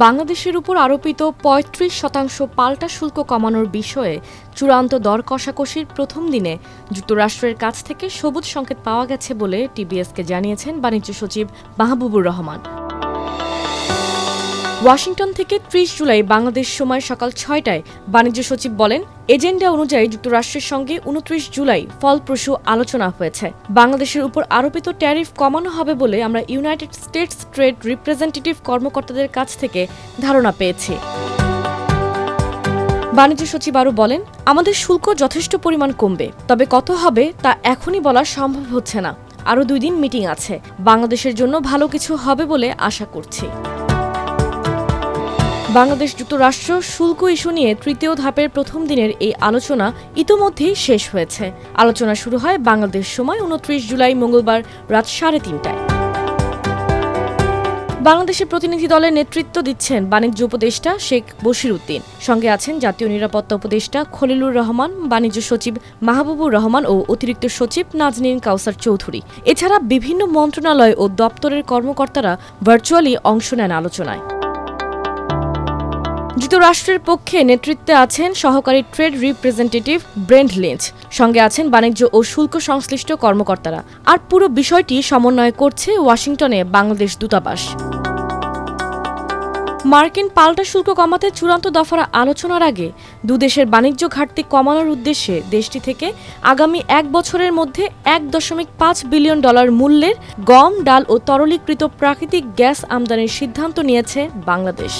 বাংলাদেশের উপর আরোপিত ৩৫% পাল্টা শুল্ক কমানোর বিষয়ে চূড়ান্ত দর কষাকষির প্রথম দিনে যুক্তরাষ্ট্রের কাছ থেকে সবুজ সংকেত পাওয়া গেছে বলে টিবিএসকে জানিয়েছেন বাণিজ্য সচিব মাহবুবুর রহমান। ওয়াশিংটন থেকে ৩০ জুলাই বাংলাদেশ সময় সকাল ৬টায় বাণিজ্য সচিব বলেন, এজেন্ডা অনুযায়ী যুক্তরাষ্ট্রের সঙ্গে ২৯ জুলাই ফলপ্রসূ আলোচনা হয়েছে। বাংলাদেশের উপর আরোপিত ট্যারিফ কমানো হবে বলে আমরা ইউনাইটেড স্টেটস ট্রেড রিপ্রেজেন্টেটিভ কর্মকর্তাদের কাছ থেকে ধারণা পেয়েছি। বাণিজ্য সচিব আরও বলেন, আমাদের শুল্ক যথেষ্ট পরিমাণ কমবে, তবে কত হবে তা এখনই বলা সম্ভব হচ্ছে না। আরও ২ দিন মিটিং আছে। বাংলাদেশের জন্য ভালো কিছু হবে বলে আশা করছি। বাংলাদেশ যুক্তরাষ্ট্র শুল্ক ইস্যু নিয়ে তৃতীয় ধাপের প্রথম দিনের এই আলোচনা ইতোমধ্যেই শেষ হয়েছে। আলোচনা শুরু হয় বাংলাদেশ সময় ২৯ জুলাই মঙ্গলবার রাত ৩:৩০টায়। বাংলাদেশের প্রতিনিধি দলের নেতৃত্ব দিচ্ছেন বাণিজ্য উপদেষ্টা শেখ বশির উদ্দিন, সঙ্গে আছেন জাতীয় নিরাপত্তা উপদেষ্টা খলিলুর রহমান, বাণিজ্য সচিব মাহবুবুর রহমান ও অতিরিক্ত সচিব নাজনীন কাউসার চৌধুরী। এছাড়া বিভিন্ন মন্ত্রণালয় ও দপ্তরের কর্মকর্তারা ভার্চুয়ালি অংশ নেন আলোচনায়। যুক্তরাষ্ট্রের পক্ষে নেতৃত্বে আছেন সহকারী ট্রেড রিপ্রেজেন্টেটিভ ব্রেন্ট লিঞ্চ, সঙ্গে আছেন বাণিজ্য ও শুল্ক সংশ্লিষ্ট কর্মকর্তারা। আর পুরো বিষয়টি সমন্বয় করছে ওয়াশিংটনে বাংলাদেশ দূতাবাস। মার্কিন পাল্টা শুল্ক কমাতে চূড়ান্ত দফার আলোচনার আগে দুদেশের বাণিজ্য ঘাটতি কমানোর উদ্দেশ্যে দেশটি থেকে আগামী ১ বছরের মধ্যে $১.৫ বিলিয়ন মূল্যের গম, ডাল ও তরলীকৃত প্রাকৃতিক গ্যাস আমদানির সিদ্ধান্ত নিয়েছে বাংলাদেশ।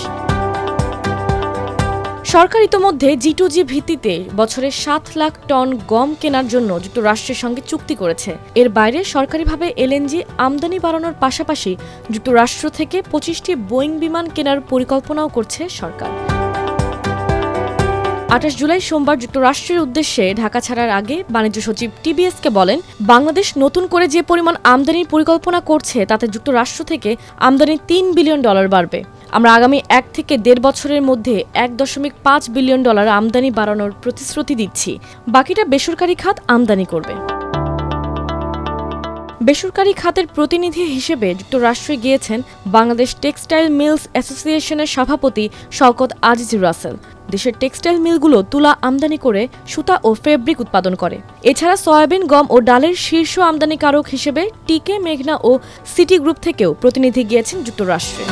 সরকার ইতোমধ্যে G2G ভিত্তিতে বছরে ৭ লাখ টন গম কেনার জন্য যুক্তরাষ্ট্রের সঙ্গে চুক্তি করেছে। এর বাইরে সরকারিভাবে LNG আমদানি বাড়ানোর পাশাপাশি যুক্তরাষ্ট্র থেকে ২৫টি বোয়িং বিমান কেনার পরিকল্পনাও করছে সরকার। ২৮ জুলাই সোমবার যুক্তরাষ্ট্রের উদ্দেশ্যে ঢাকা ছাড়ার আগে বাণিজ্য সচিব টিবিএসকে বলেন, বাংলাদেশ নতুন করে যে পরিমাণ আমদানির পরিকল্পনা করছে তাতে যুক্তরাষ্ট্র থেকে আমদানি $৩ বিলিয়ন বাড়বে। আমরা আগামী ১ থেকে ১.৫ বছরের মধ্যে $১.৫ বিলিয়ন আমদানি বাড়ানোর প্রতিশ্রুতি দিচ্ছি। বাকিটা বেসরকারি খাত আমদানি করবে। বেসরকারি খাতের প্রতিনিধি হিসেবে যুক্তরাষ্ট্রে গিয়েছেন বাংলাদেশ টেক্সটাইল মিলস অ্যাসোসিয়েশনের সভাপতি শওকত আজিজুর রাসেল। দেশের টেক্সটাইল মিলগুলো তুলা আমদানি করে সুতা ও ফেব্রিক উৎপাদন করে। এছাড়া সয়াবিন, গম ও ডালের শীর্ষ আমদানিকারক হিসেবে টিকে, মেঘনা ও সিটি গ্রুপ থেকেও প্রতিনিধি গিয়েছেন যুক্তরাষ্ট্রে।